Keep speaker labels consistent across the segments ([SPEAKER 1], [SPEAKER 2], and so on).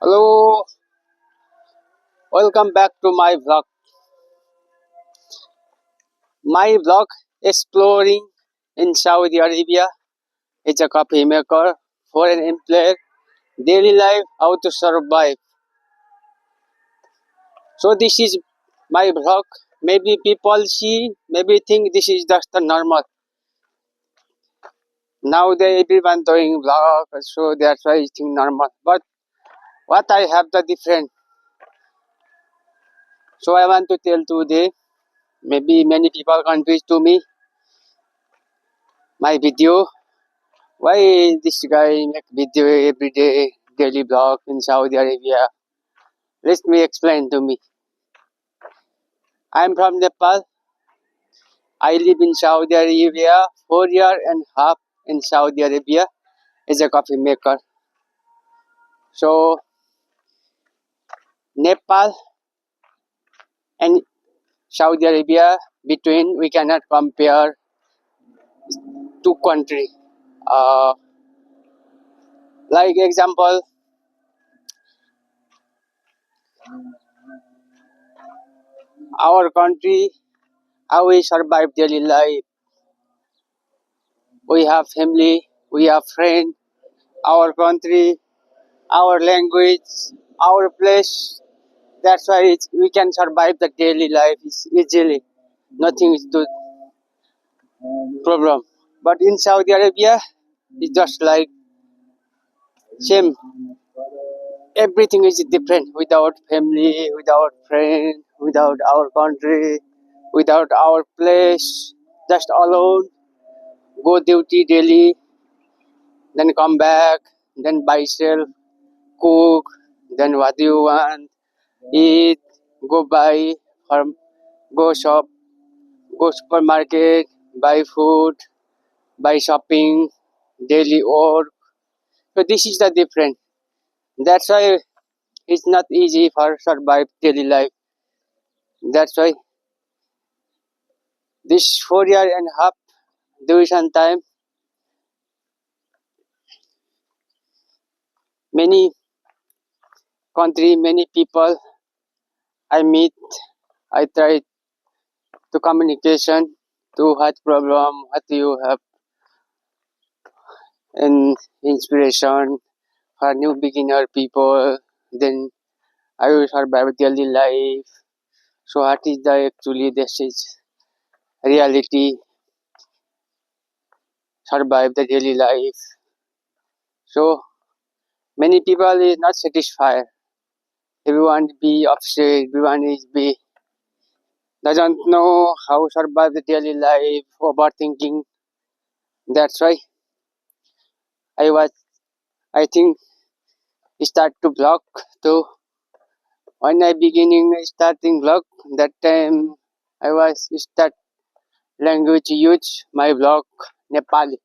[SPEAKER 1] Hello, welcome back to my vlog. My vlog exploring in Saudi Arabia. It's a coffee maker, foreign employer, daily life, how to survive. So this is my vlog. Maybe people see, maybe think this is just a normal. Now they everyone doing vlog, so that's why it's normal. But what I have the different. So I want to tell today. Maybe many people confused to me my video. Why this guy make video every day, daily vlog in Saudi Arabia? Let me explain to me. I am from Nepal. I live in Saudi Arabia 4 year and half in Saudi Arabia as a coffee maker. So Nepal and Saudi Arabia between we cannot compare two country. Uh, like example, our country, how we survive daily life. We have family, we have friend. Our country, our language, our place. That's why we can survive the daily life easily. Nothing is the problem. But in Saudi Arabia, it's just like same. Everything is different. Without family, without friend, without our country, without our place, just alone. Go duty daily, then come back, then buy self, cook, then what do you want, eat, go buy, or go shop, go supermarket, buy food, buy shopping, daily work. So this is the difference. That's why it's not easy for survive daily life. That's why this 4 year and a half duration time, many country, many people I meet, I try to communication to what problem, what you have, and inspiration for new beginner people. Then I will survive daily life. So what is the actually this is reality, survive the daily life. So many people is not satisfied. Everyone be upset, everyone is be doesn't know how survive the daily life, overthinking. That's why I was I think start to blog too. When I beginning starting blog, that time I was start language use my blog Nepali.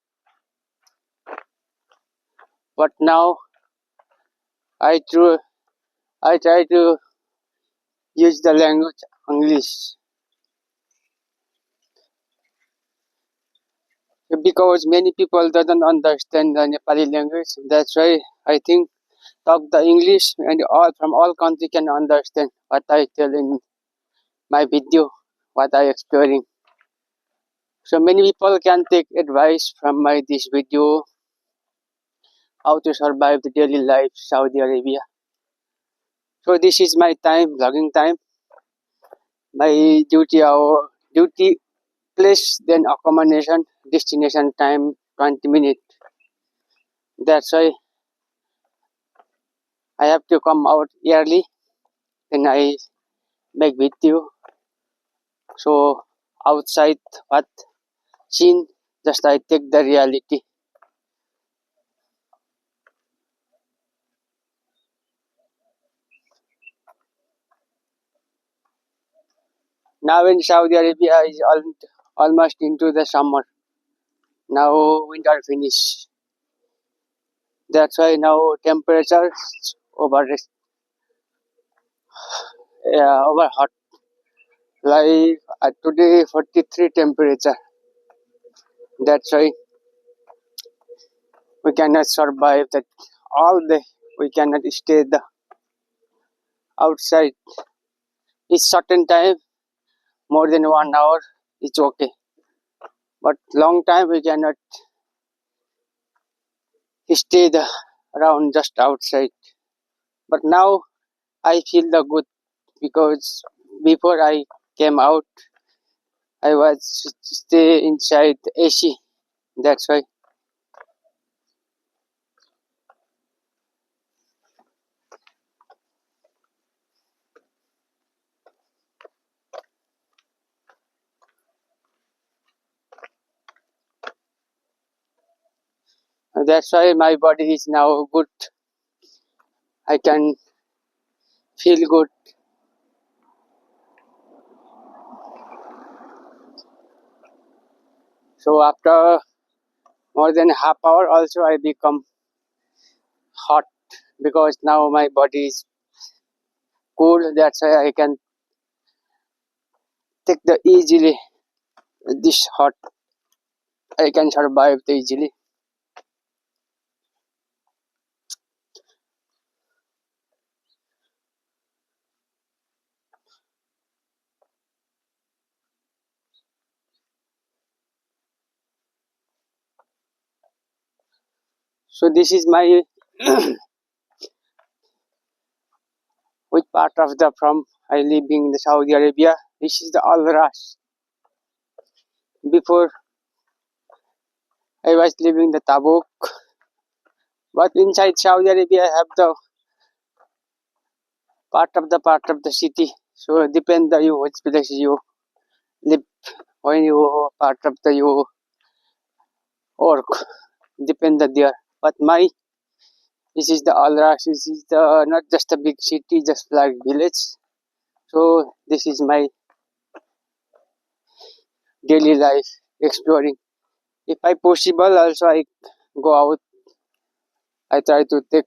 [SPEAKER 1] But now I try I try to use the language English because many people doesn't understand the Nepali language. That's why I think talk the English and all from all country can understand what I tell in my video, what I exploring. So many people can take advice from my this video how to survive the daily life Saudi Arabia. So this is my time, vlogging time. My duty hour, duty place, then accommodation, destination time 20 minutes. That's why I have to come out early. Then I make video. So outside what scene, just I take the reality. Now in Saudi Arabia is almost into the summer. Now winter finish. That's why now temperature over over hot. Like today 43 temperature. That's why we cannot survive that all day. We cannot stay the outside is certain time, more than 1 hour, it's okay. But long time we cannot stay around just outside. But now I feel the good because before I came out, I was stay inside AC. That's why. That's why my body is now good. I can feel good. So after more than half hour, also I become hot because now my body is cool. That's why I can take the easily this hot. I can survive the easily. So this is my which part of the from I live in the Saudi Arabia. This is the Al Ras. Before I was living the Tabuk, but inside Saudi Arabia I have the part of the city. So depend on you which place you live when you part of the you work. Depend on there. But my this is the Al Ras. This is the not just a big city, just like village. So this is my daily life exploring. If I possible, also I go out. I try to take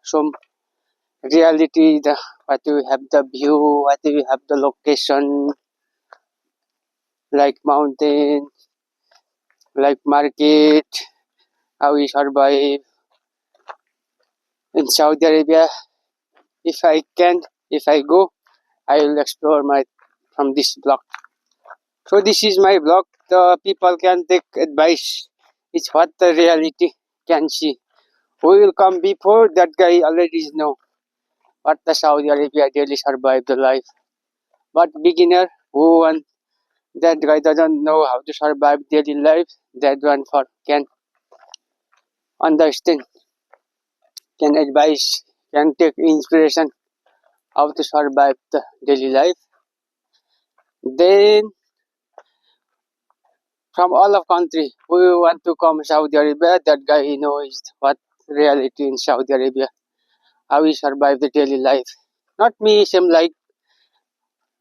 [SPEAKER 1] some reality. What we have the view, what we have the location, like mountain, like market, how we survive in Saudi Arabia. If I can, if I go, I will explore my from this blog. So this is my blog. The people can take advice. It's what the reality can see. Who will come before that guy already know what the Saudi Arabia daily survive the life. But beginner who want that guy doesn't know how to survive daily life, that one for can understand, can advise, can take inspiration how to survive the daily life. Then from all of country who want to come Saudi Arabia, that guy knows what reality in Saudi Arabia, how we survive the daily life. Not me, same like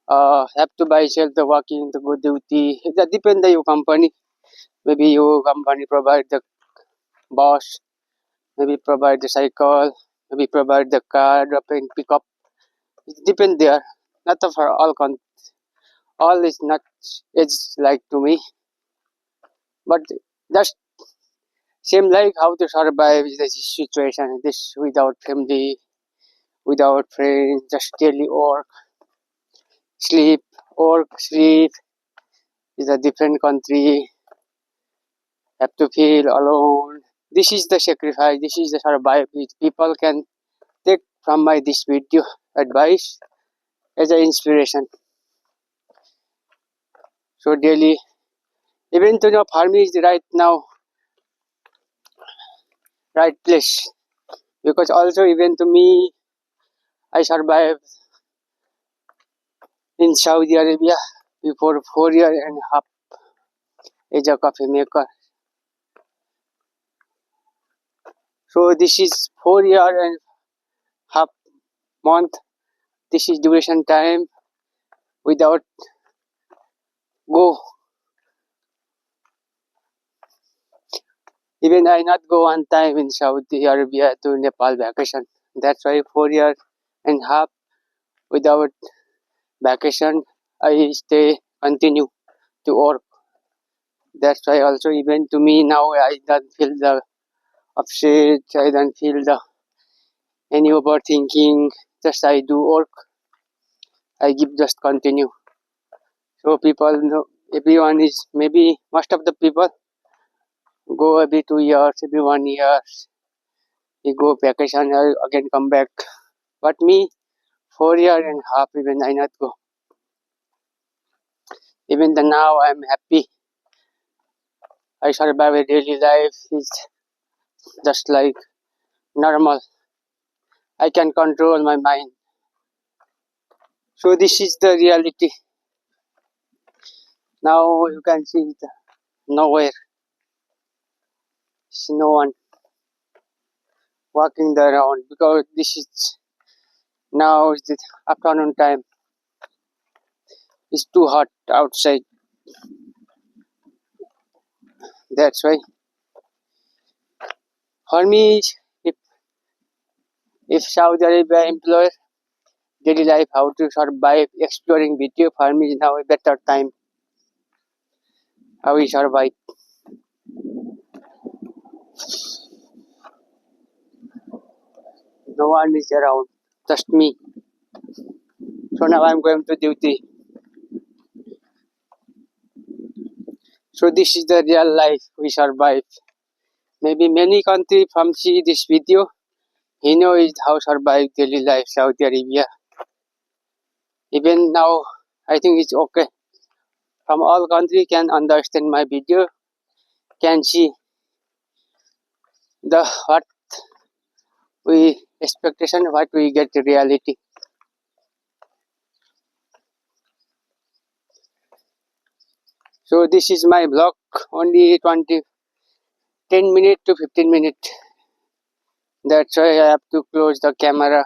[SPEAKER 1] have to buy shelter, working to go duty. That depend on your company. Maybe your company provide the bus, maybe provide the cycle, maybe provide the car, drop and pick up. It depend there. Not for all all is not it's like to me. But just same like how to survive this situation. This without family, without friends, just daily work, sleep, work, sleep is a different country. Have to feel alone. This is the sacrifice. This is the survive which people can take from my this video advice as an inspiration. So daily, even to know farming is the right now, right place. Because also even to me, I survived in Saudi Arabia before 4 years and a half as a coffee maker. So this is 4 year and half month. This is duration time without go. Even I not go one time in Saudi Arabia to Nepal vacation. That's why 4 year and half without vacation I stay continue to work. That's why also even to me now I don't feel the upset. I don't feel the any overthinking. Just I do work. I give just continue. So people know, everyone is, maybe most of the people go every 2 years, every 1 year. We go vacation, again come back. But me, 4 year and half, even I not go. Even the now I'm happy. I survive a daily life. It's just like normal. I can control my mind. So this is the reality. Now you can see it nowhere. See no one walking the around because this is now is the afternoon time. It's too hot outside. That's why for me, if Saudi Arabia employer daily life, how to survive, exploring video for me is now a better time. How we survive. No one is around, just me. So now I'm going to duty. So this is the real life we survive. Maybe many countries from see this video, he knows how survive daily life Saudi Arabia. Even now, I think it's okay. From all country can understand my video, can see the what we expectation, what we get reality. So this is my vlog, only 10 minutes to 15 minutes. That's why I have to close the camera.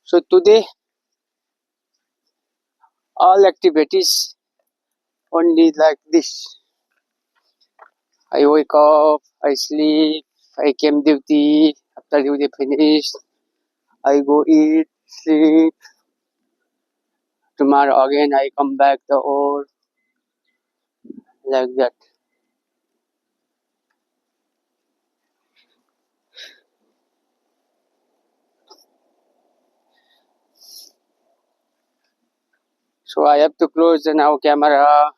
[SPEAKER 1] So today, all activities only like this. I wake up, I sleep, I came duty, after duty finished, I go eat, sleep. Tomorrow again I come back the all like that. So I have to close the now camera.